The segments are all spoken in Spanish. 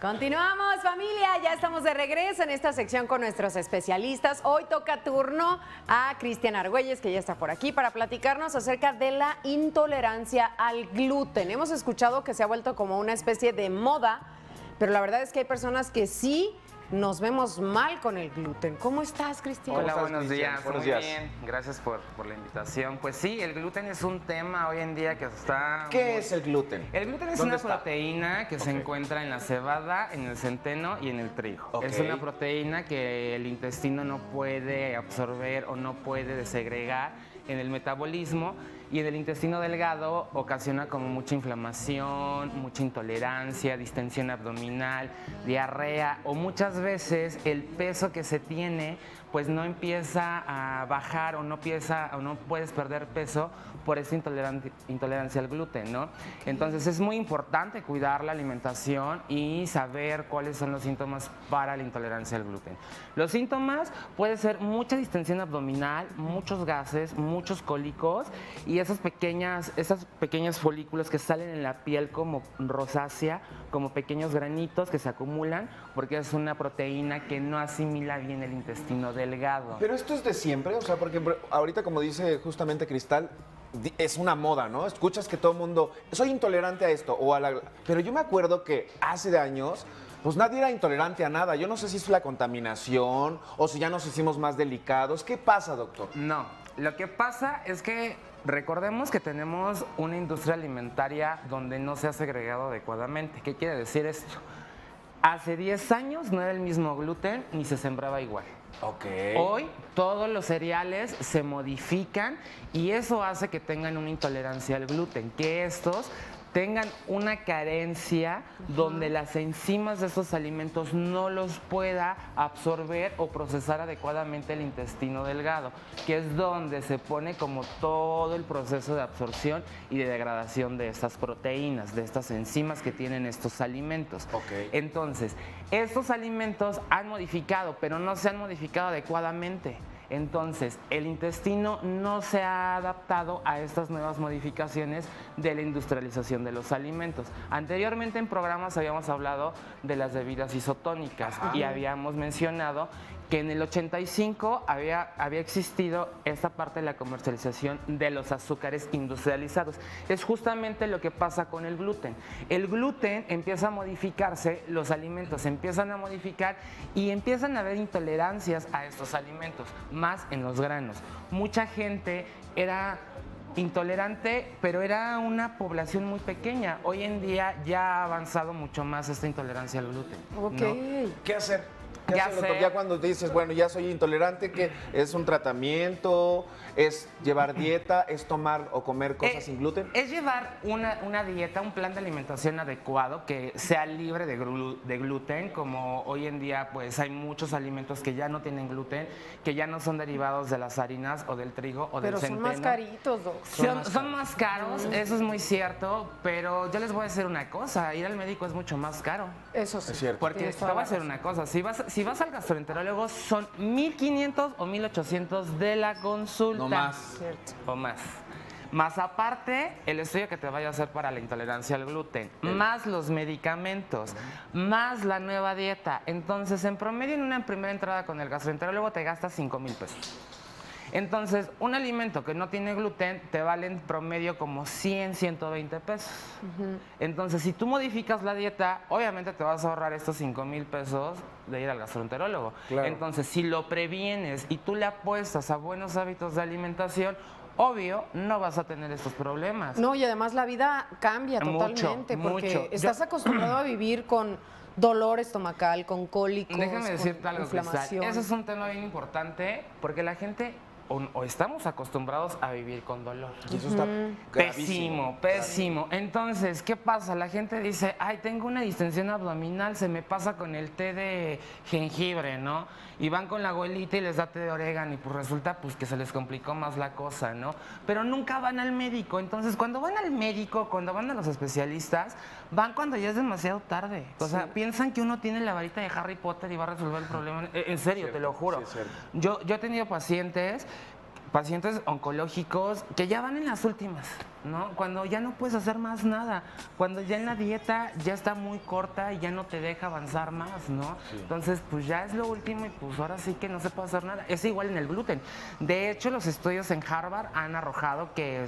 Continuamos, familia, ya estamos de regreso en esta sección con nuestros especialistas. Hoy toca turno a Cristian Argüelles, que ya está por aquí, para platicarnos acerca de la intolerancia al gluten. Hemos escuchado que se ha vuelto como una especie de moda, pero la verdad es que hay personas que sí nos vemos mal con el gluten. ¿Cómo estás, Cristian? Hola, buenos Cristian? días. Buenos Muy días. bien, gracias por la invitación. Pues sí, el gluten es un tema hoy en día que está... ¿Qué es el gluten? El gluten es ¿Dónde una está? proteína que se encuentra en la cebada, en el centeno y en el trigo. Ok. Es una proteína que el intestino no puede absorber o no puede desegregar en el metabolismo, y en el intestino delgado ocasiona como mucha inflamación, mucha intolerancia, distensión abdominal, diarrea, o muchas veces el peso que se tiene pues no empieza a bajar o no puedes perder peso por esta intolerancia al gluten, ¿no? Entonces es muy importante cuidar la alimentación y saber cuáles son los síntomas para la intolerancia al gluten. Los síntomas pueden ser mucha distensión abdominal, muchos gases, muchos cólicos y esas pequeñas folículos que salen en la piel como rosácea, como pequeños granitos que se acumulan porque es una proteína que no asimila bien el intestino delgado. Pero esto es de siempre, o sea, porque ahorita como dice justamente Cristal, es una moda, ¿no? Escuchas que todo el mundo, soy intolerante a esto o a la... Pero yo me acuerdo que hace de años, pues nadie era intolerante a nada. Yo no sé si es la contaminación o si ya nos hicimos más delicados. ¿Qué pasa, doctor? No, lo que pasa es que recordemos que tenemos una industria alimentaria donde no se ha segregado adecuadamente. ¿Qué quiere decir esto? Hace 10 años no era el mismo gluten ni se sembraba igual. Ok. Hoy todos los cereales se modifican y eso hace que tengan una intolerancia al gluten, que estos tengan una carencia donde las enzimas de estos alimentos no los pueda absorber o procesar adecuadamente el intestino delgado, que es donde se pone como todo el proceso de absorción y de degradación de estas proteínas, de estas enzimas que tienen estos alimentos. Ok. Entonces, estos alimentos han modificado, pero no se han modificado adecuadamente. Entonces, el intestino no se ha adaptado a estas nuevas modificaciones de la industrialización de los alimentos. Anteriormente en programas habíamos hablado de las bebidas isotónicas y habíamos mencionado que en el 85 había existido esta parte de la comercialización de los azúcares industrializados. Es justamente lo que pasa con el gluten. El gluten empieza a modificarse, los alimentos se empiezan a modificar y empiezan a haber intolerancias a estos alimentos, más en los granos. Mucha gente era intolerante, pero era una población muy pequeña. Hoy en día ya ha avanzado mucho más esta intolerancia al gluten. Ok. ¿no? ¿Qué hacer? Ya hacer, doctor? sé. Ya cuando dices, bueno, ya soy intolerante, ¿qué? ¿Es un tratamiento? ¿Es llevar dieta? ¿Es tomar o comer cosas sin gluten? Es llevar una dieta, un plan de alimentación adecuado que sea libre de gluten, como hoy en día pues hay muchos alimentos que ya no tienen gluten, que ya no son derivados de las harinas o del trigo o Pero del son centeno. más caritos, Doc. Son más caros, eso es muy cierto, pero yo les voy a decir una cosa, ir al médico es mucho más caro. Eso sí. Es cierto. Porque Tienes te toda voy a la decir razón. una cosa, si vas al gastroenterólogo son 1,500 o 1,800 de la consulta. No más. Cierto. O más. Más aparte, el estudio que te vaya a hacer para la intolerancia al gluten, más los medicamentos, más la nueva dieta. Entonces, en promedio, en una primera entrada con el gastroenterólogo te gastas 5,000 pesos. Entonces, un alimento que no tiene gluten te vale en promedio como 100, 120 pesos. Entonces, si tú modificas la dieta, obviamente te vas a ahorrar estos 5,000 pesos de ir al gastroenterólogo. Claro. Entonces, si lo previenes y tú le apuestas a buenos hábitos de alimentación, obvio, no vas a tener estos problemas. No, y además la vida cambia Mucho, totalmente porque mucho. estás acostumbrado a vivir con dolor estomacal, con cólicos, Déjame decirte con algo, Cristal. inflamación. Ese es un tema bien importante porque la gente o estamos acostumbrados a vivir con dolor. Y eso está gravísimo. Pésimo. Entonces, ¿qué pasa? La gente dice, ay, tengo una distensión abdominal, se me pasa con el té de jengibre, ¿no? Y van con la abuelita y les da té de orégano y pues resulta pues que se les complicó más la cosa, ¿no? Pero nunca van al médico. Entonces, cuando van al médico, cuando van a los especialistas, van cuando ya es demasiado tarde. O sea, piensan que uno tiene la varita de Harry Potter y va a resolver el problema. En serio, Cierto, te lo juro. sí, es cierto. Yo he tenido pacientes pacientes oncológicos que ya van en las últimas, ¿no? Cuando ya no puedes hacer más nada, cuando ya en la dieta ya está muy corta y ya no te deja avanzar más, ¿no? Entonces, pues ya es lo último y pues ahora sí que no se puede hacer nada. Es igual en el gluten. De hecho, los estudios en Harvard han arrojado que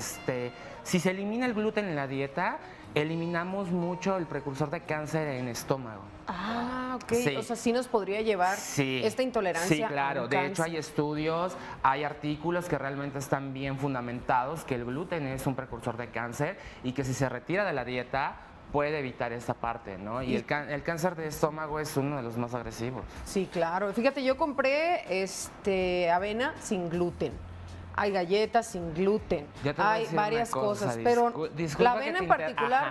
si se elimina el gluten en la dieta, eliminamos mucho el precursor de cáncer en estómago. Ah, ok. Sí. O sea, sí nos podría llevar esta intolerancia. Sí, claro. a un De hecho, cáncer. hay estudios, hay artículos que realmente están bien fundamentados que el gluten es un precursor de cáncer y que si se retira de la dieta puede evitar esta parte, ¿no? Y el cáncer de estómago es uno de los más agresivos. Sí, claro. Fíjate, yo compré avena sin gluten. Hay galletas sin gluten. Yo te voy a Hay decir varias una cosa, cosas, pero disculpa la que avena te en particular Ajá,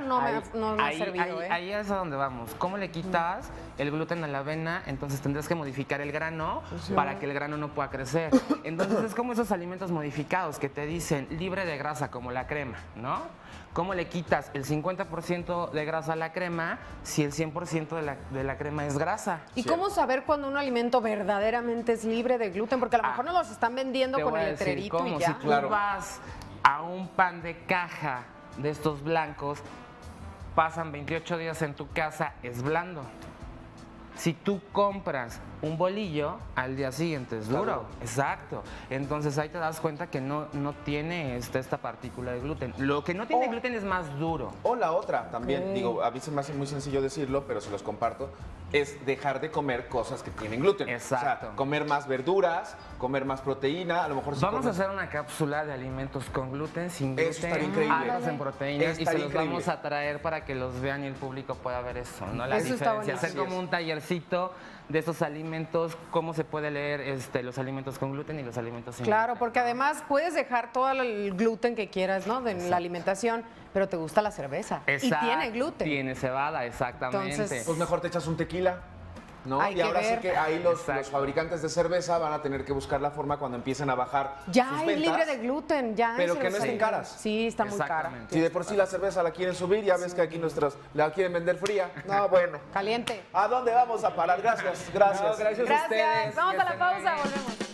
no me ha ahí, servido. ahí es a donde vamos. ¿Cómo le quitas el gluten a la avena? Entonces tendrás que modificar el grano para que el grano no pueda crecer. Entonces es como esos alimentos modificados que te dicen libre de grasa, como la crema, ¿no? ¿Cómo le quitas el 50% de grasa a la crema si el 100% de la crema es grasa? ¿Y cómo saber cuando un alimento verdaderamente es libre de gluten? Porque a lo mejor no los están vendiendo Te con voy a el decir letrerito cómo. y ya. Si tú vas a un pan de caja de estos blancos, pasan 28 días en tu casa, es blando. Si tú compras un bolillo, al día siguiente es duro. Claro. Exacto. Entonces ahí te das cuenta que no tiene esta partícula de gluten. Lo que no tiene gluten es más duro. O la otra también, digo, a mí se me hace muy sencillo decirlo, pero se los comparto, es dejar de comer cosas que tienen gluten. Exacto. O sea, comer más verduras, comer más proteína, a lo mejor si Vamos a comes- hacer una cápsula de alimentos con gluten, sin gluten, Eso estaría increíble. altos en proteínas y se Estaría los increíble. vamos a traer para que los vean y el público pueda ver eso, ¿no? La Eso está diferencia, hacer buenísimo. como un tallercito de esos alimentos, cómo se puede leer los alimentos con gluten y los alimentos sin Claro, gluten. porque además puedes dejar todo el gluten que quieras, ¿no? De la alimentación, pero te gusta la cerveza. Y Exacto, tiene gluten. Tiene cebada, exactamente. Entonces, Pues mejor te echas un tequila, ¿no? Hay Y que ahora sí ver. que ahí los Exacto. fabricantes de cerveza van a tener que buscar la forma cuando empiecen a bajar ya sus hay ventas. libre de gluten, ya. Pero se que los no estén hay. caras. Sí, está muy cara. Exactamente. Si de por sí la cerveza la quieren subir, ya ves que aquí nuestros la quieren vender fría. No, bueno. Caliente. ¿A dónde vamos a parar? Gracias, gracias. No, gracias a Gracias. ustedes. Vamos Que a la estén muy pausa, bien. volvemos.